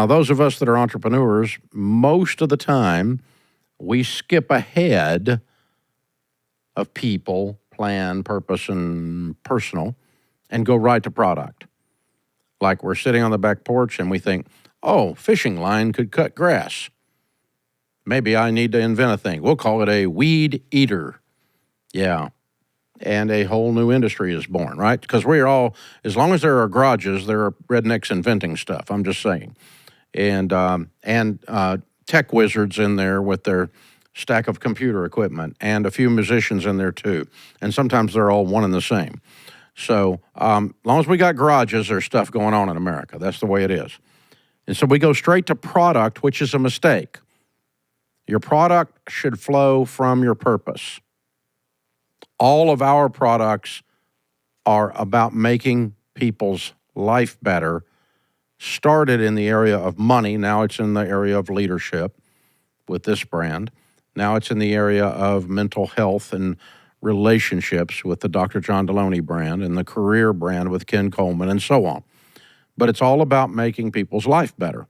Now, those of us that are entrepreneurs, most of the time, we skip ahead of people, plan, purpose, and personal, and go right to product. Like we're sitting on the back porch and we think, oh, fishing line could cut grass. Maybe I need to invent a thing. We'll call it a weed eater. Yeah. And a whole new industry is born, right? Because we're all, as long as there are garages, there are rednecks inventing stuff. I'm just saying. And tech wizards in there with their stack of computer equipment, and a few musicians in there too. And sometimes they're all one and the same. So as long as we got garages, there's stuff going on in America. That's the way it is. And so we go straight to product, which is a mistake. Your product should flow from your purpose. All of our products are about making people's life better. Started in the area of money. Now it's in the area of leadership with this brand. Now it's in the area of mental health and relationships with the Dr. John Deloney brand, and the career brand with Ken Coleman, and so on. But it's all about making people's life better.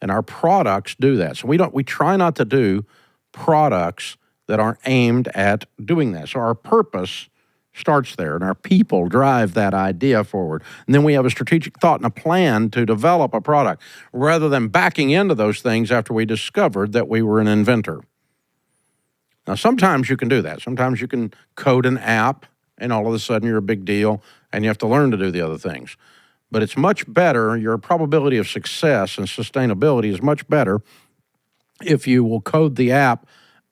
And our products do that. So we try not to do products that aren't aimed at doing that. So our purpose starts there, and our people drive that idea forward. And then we have a strategic thought and a plan to develop a product, rather than backing into those things after we discovered that we were an inventor. Now, sometimes you can do that. Sometimes you can code an app, and all of a sudden you're a big deal, and you have to learn to do the other things. But it's much better, your probability of success and sustainability is much better if you will code the app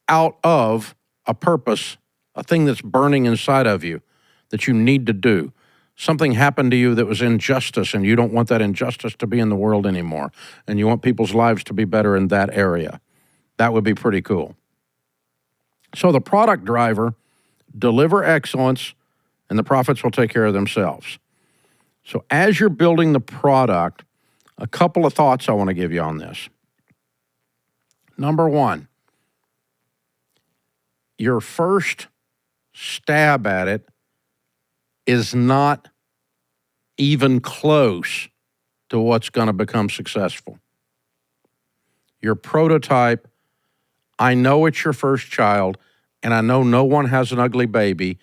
out of a purpose, a thing that's burning inside of you that you need to do. Something happened to you that was injustice, and you don't want that injustice to be in the world anymore, and you want people's lives to be better in that area. That would be pretty cool. So the product driver, deliver excellence, and the profits will take care of themselves. So as you're building the product, a couple of thoughts I want to give you on this. Number one, your first stab at it is not even close to what's going to become successful. Your prototype, I know it's your first child, and I know no one has an ugly baby,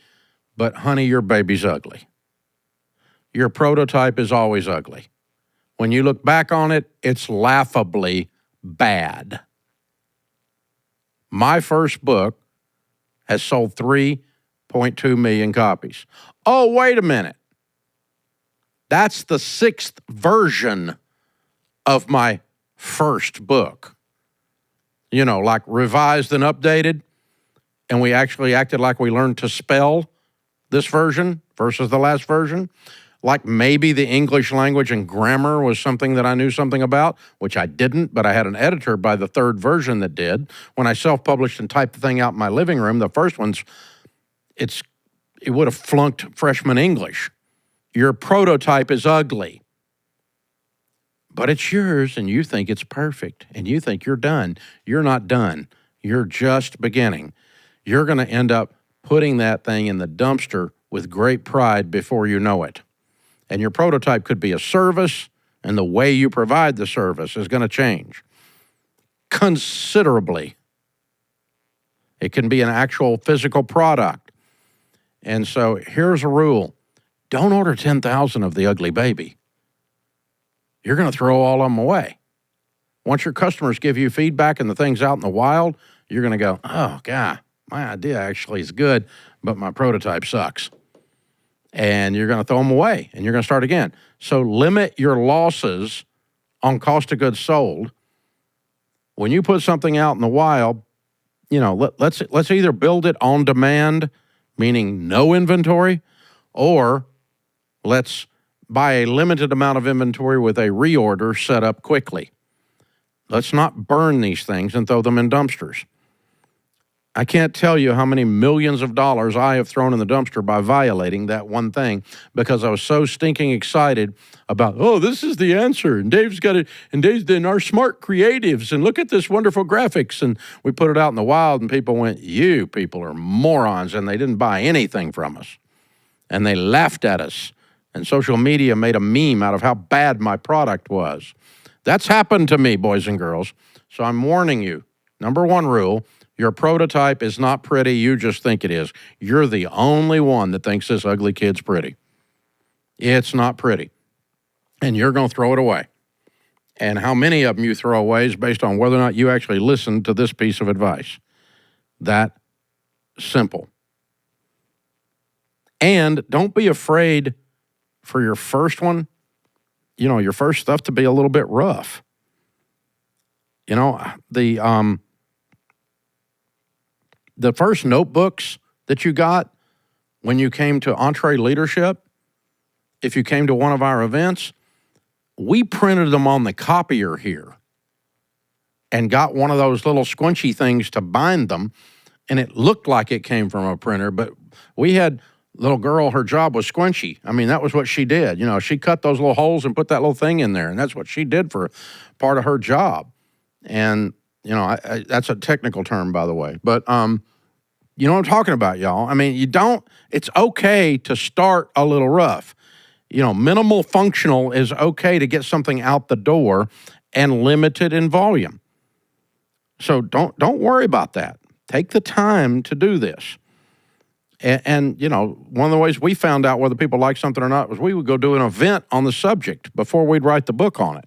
but honey, your baby's ugly. Your prototype is always ugly. When you look back on it, it's laughably bad. My first book has sold 3.2 million copies. Oh, wait a minute. That's the 6th version of my first book. You know, like revised and updated, and we actually acted like we learned to spell this version versus the last version. Like maybe the English language and grammar was something that I knew something about, which I didn't, but I had an editor by the 3rd version that did. When I self-published and typed the thing out in my living room, the first one's, it would have flunked freshman English. Your prototype is ugly, but it's yours, and you think it's perfect, and you think you're done. You're not done. You're just beginning. You're going to end up putting that thing in the dumpster with great pride before you know it. And your prototype could be a service, and the way you provide the service is going to change considerably. It can be an actual physical product. And so here's a rule. Don't order 10,000 of the ugly baby. You're going to throw all of them away. Once your customers give you feedback and the thing's out in the wild, you're going to go, oh, God, my idea actually is good, but my prototype sucks. And you're going to throw them away, and you're going to start again. So limit your losses on cost of goods sold. When you put something out in the wild, you know, let's either build it on demand, meaning no inventory, or let's buy a limited amount of inventory with a reorder set up quickly. Let's not burn these things and throw them in dumpsters. I can't tell you how many millions of dollars I have thrown in the dumpster by violating that one thing because I was so stinking excited about, oh, this is the answer, and Dave's got it, and Dave's in our smart creatives, and look at this wonderful graphics, and we put it out in the wild, and people went, you people are morons, and they didn't buy anything from us, and they laughed at us, and social media made a meme out of how bad my product was. That's happened to me, boys and girls. So I'm warning you. Number one rule, your prototype is not pretty. You just think it is. You're the only one that thinks this ugly kid's pretty. It's not pretty. And you're going to throw it away. And how many of them you throw away is based on whether or not you actually listen to this piece of advice. That simple. And don't be afraid for your first one, your first stuff to be a little bit rough. The first notebooks that you got when you came to EntreLeadership, if you came to one of our events, we printed them on the copier here and got one of those little squinchy things to bind them, and it looked like it came from a printer, but we had little girl, her job was squinchy. I mean, that was what she did. She cut those little holes and put that little thing in there, and that's what she did for part of her job. And, that's a technical term, by the way. But, you know what I'm talking about, y'all. I mean, it's okay to start a little rough. Minimal functional is okay to get something out the door and limited in volume. So don't worry about that. Take the time to do this. And one of the ways we found out whether people like something or not was we would go do an event on the subject before we'd write the book on it.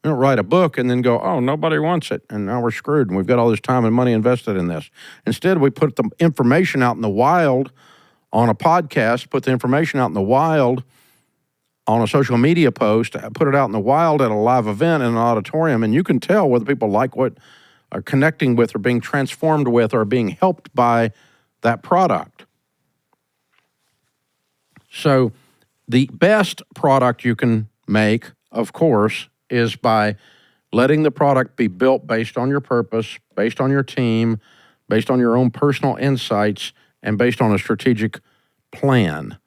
We don't write a book and then go, oh, nobody wants it, and now we're screwed, and we've got all this time and money invested in this. Instead, we put the information out in the wild on a podcast, put the information out in the wild on a social media post, put it out in the wild at a live event in an auditorium, and you can tell whether people like what are connecting with or being transformed with or being helped by that product. So the best product you can make, of course, is by letting the product be built based on your purpose, based on your team, based on your own personal insights, and based on a strategic plan.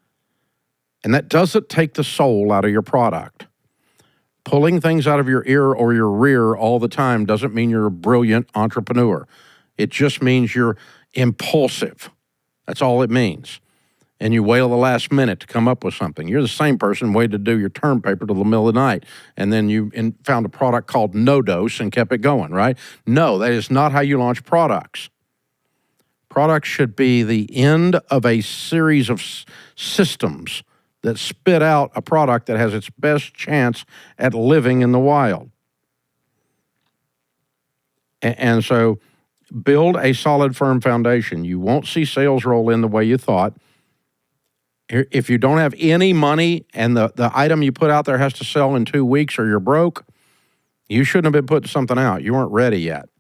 And that doesn't take the soul out of your product. Pulling things out of your ear or your rear all the time doesn't mean you're a brilliant entrepreneur. It just means you're impulsive. That's all it means. And you wait till the last minute to come up with something. You're the same person waited to do your term paper till the middle of the night, and then you found a product called No Dose and kept it going, right? No, that is not how you launch products. Products should be the end of a series of systems that spit out a product that has its best chance at living in the wild. And so build a solid, firm foundation. You won't see sales roll in the way you thought. If you don't have any money and the item you put out there has to sell in 2 weeks or you're broke, you shouldn't have been putting something out. You weren't ready yet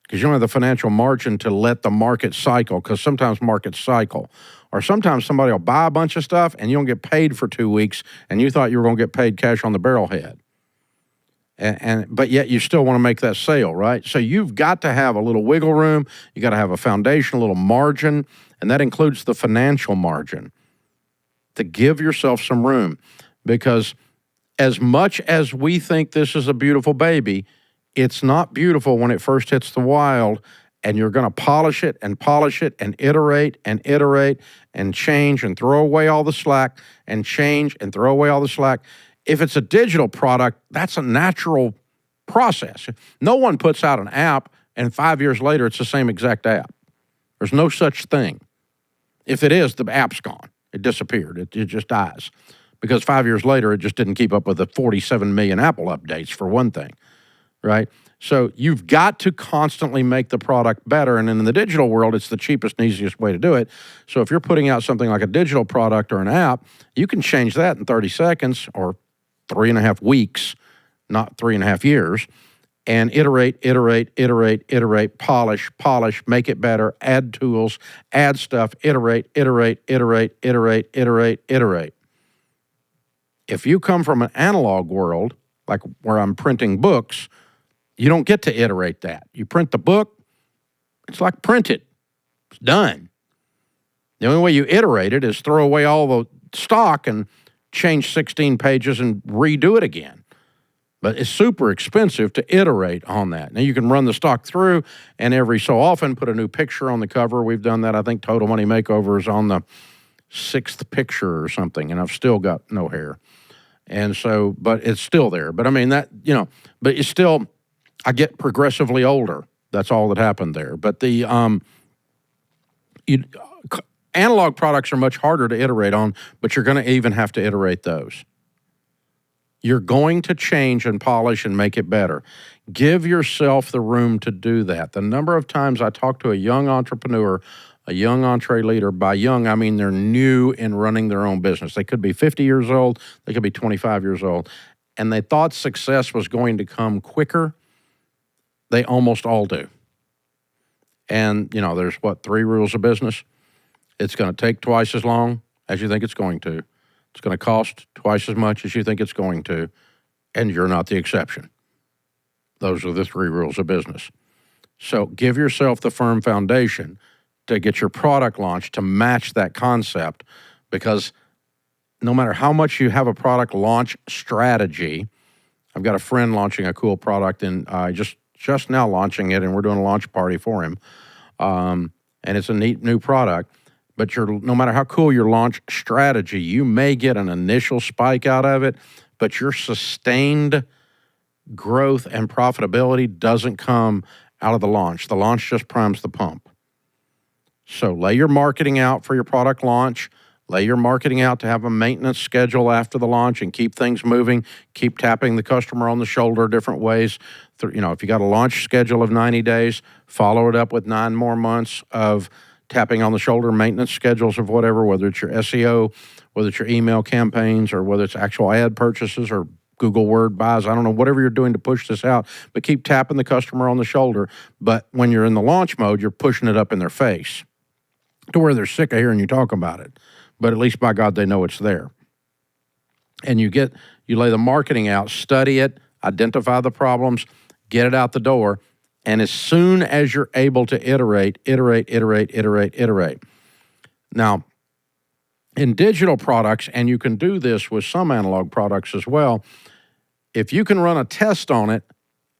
because you don't have the financial margin to let the market cycle, because sometimes markets cycle. Or sometimes somebody will buy a bunch of stuff and you don't get paid for 2 weeks and you thought you were going to get paid cash on the barrelhead. But yet you still want to make that sale, right? So you've got to have a little wiggle room. You got to have a foundation, a little margin, and that includes the financial margin, to give yourself some room. Because as much as we think this is a beautiful baby, it's not beautiful when it first hits the wild, and you're going to polish it and iterate and change and throw away all the slack and change and throw away all the slack. If it's a digital product, that's a natural process. No one puts out an app and 5 years later it's the same exact app. There's no such thing. If it is, the app's gone. It disappeared. It just dies. Because 5 years later, it just didn't keep up with the 47 million Apple updates, for one thing, right? So you've got to constantly make the product better. And in the digital world, it's the cheapest and easiest way to do it. So if you're putting out something like a digital product or an app, you can change that in 30 seconds or 3.5 weeks, not 3.5 years, and iterate, polish, make it better, add tools, add stuff, iterate. If you come from an analog world, like where I'm printing books, you don't get to iterate that. You print the book, it's like print it. It's done. The only way you iterate it is throw away all the stock and change 16 pages and redo it again. But it's super expensive to iterate on that. Now, you can run the stock through and every so often put a new picture on the cover. We've done that. I think Total Money Makeover is on the 6th picture or something, and I've still got no hair. And so, but it's still there. But I mean, that, but it's still, I get progressively older. That's all that happened there. But the analog products are much harder to iterate on, but you're going to even have to iterate those. You're going to change and polish and make it better. Give yourself the room to do that. The number of times I talk to a young entrepreneur, a young entree leader, by young, I mean they're new in running their own business. They could be 50 years old, they could be 25 years old, and they thought success was going to come quicker. They almost all do. And, there's 3 rules of business? It's going to take twice as long as you think it's going to. It's going to cost twice as much as you think it's going to, and you're not the exception. Those are the 3 rules of business. So give yourself the firm foundation to get your product launched to match that concept, because no matter how much you have a product launch strategy, I've got a friend launching a cool product, and just now launching it, and we're doing a launch party for him, and it's a neat new product. But no matter how cool your launch strategy, you may get an initial spike out of it, but your sustained growth and profitability doesn't come out of the launch. The launch just primes the pump. So lay your marketing out for your product launch. Lay your marketing out to have a maintenance schedule after the launch and keep things moving. Keep tapping the customer on the shoulder different ways. If you got a launch schedule of 90 days, follow it up with 9 more months of tapping on the shoulder maintenance schedules of whatever, whether it's your SEO, whether it's your email campaigns, or whether it's actual ad purchases or Google Word buys. I don't know, whatever you're doing to push this out, but keep tapping the customer on the shoulder. But when you're in the launch mode, you're pushing it up in their face to where they're sick of hearing you talk about it. But at least, by God, they know it's there. And you lay the marketing out, study it, identify the problems, get it out the door. And as soon as you're able to iterate. Now, in digital products, and you can do this with some analog products as well, if you can run a test on it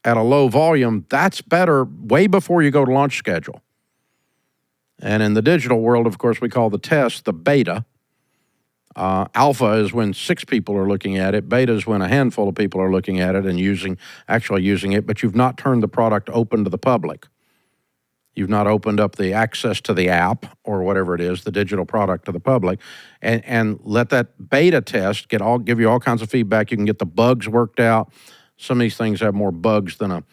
at a low volume, that's better way before you go to launch schedule. And in the digital world, of course, we call the test the beta. Alpha is when 6 people are looking at it. Beta is when a handful of people are looking at it and actually using it, but you've not turned the product open to the public. You've not opened up the access to the app or whatever it is, the digital product, to the public, and let that beta test give you all kinds of feedback. You can get the bugs worked out. Some of these things have more bugs than a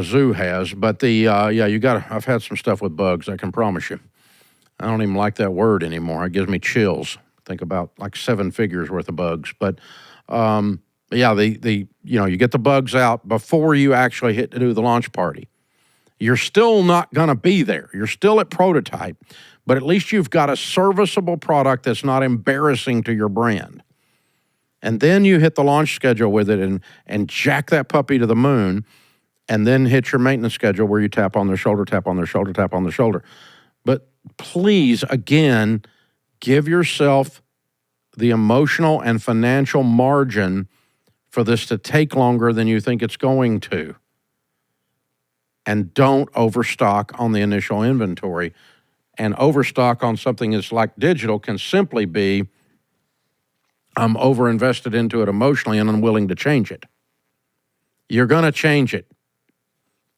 zoo has, but I've had some stuff with bugs, I can promise you. I don't even like that word anymore. It gives me chills. Think about like 7 figures worth of bugs. But you get the bugs out before you actually hit to do the launch party. You're still not going to be there. You're still at prototype, but at least you've got a serviceable product that's not embarrassing to your brand. And then you hit the launch schedule with it and jack that puppy to the moon, and then hit your maintenance schedule where you tap on their shoulder, tap on their shoulder, tap on their shoulder. But please, again, give yourself the emotional and financial margin for this to take longer than you think it's going to. And don't overstock on the initial inventory. And overstock on something that's like digital can simply be, I'm overinvested into it emotionally and unwilling to change it. You're going to change it.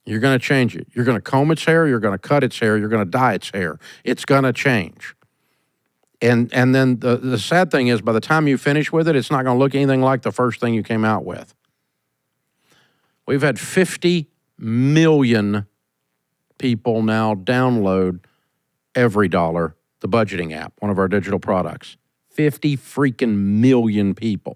You're going to change it. You're going to comb its hair. You're going to cut its hair. You're going to dye its hair. It's going to change. And then the sad thing is, by the time you finish with it, it's not going to look anything like the first thing you came out with. We've had 50 million people now download EntreLeadership, the budgeting app, one of our digital products. 50 freaking million people.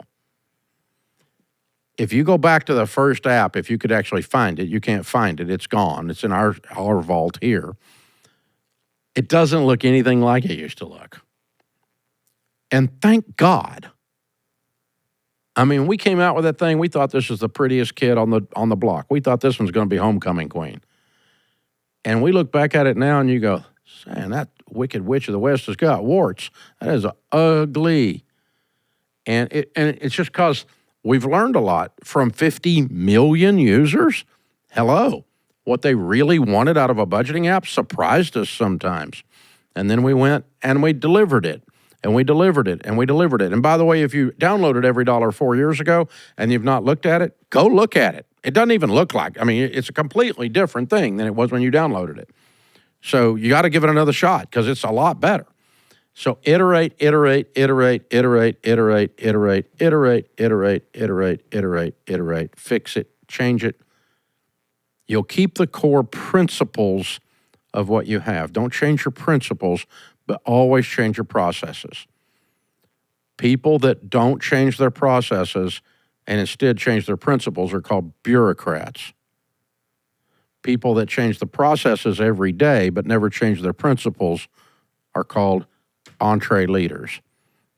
If you go back to the first app, if you could actually find it, you can't find it. It's gone. It's in our vault here. It doesn't look anything like it used to look. And thank God. I mean, we came out with that thing. We thought this was the prettiest kid on the block. We thought this one's going to be homecoming queen. And we look back at it now and you go, man, that wicked witch of the West has got warts. That is ugly. And it's just because we've learned a lot from 50 million users. Hello. What they really wanted out of a budgeting app surprised us sometimes. And then we went and we delivered it. and we delivered it, and we delivered it. And by the way, if you downloaded EveryDollar 4 years ago and you've not looked at it, go look at it. It doesn't even look like, I mean, it's a completely different thing than it was when you downloaded it. So you got to give it another shot because it's a lot better. So iterate, iterate, iterate, iterate, iterate, iterate, iterate, iterate, iterate, iterate, iterate, fix it, change it. You'll keep the core principles of what you have. Don't change your principles, but always change your processes. People that don't change their processes and instead change their principles are called bureaucrats. People that change the processes every day but never change their principles are called EntreLeaders.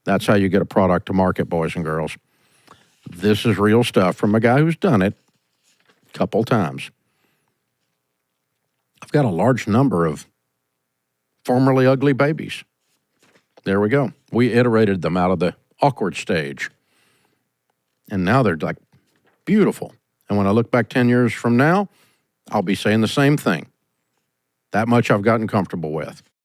That's how you get a product to market, boys and girls. This is real stuff from a guy who's done it a couple times. I've got a large number of formerly ugly babies. There we go. We iterated them out of the awkward stage. And now they're like beautiful. And when I look back 10 years from now, I'll be saying the same thing. That much I've gotten comfortable with.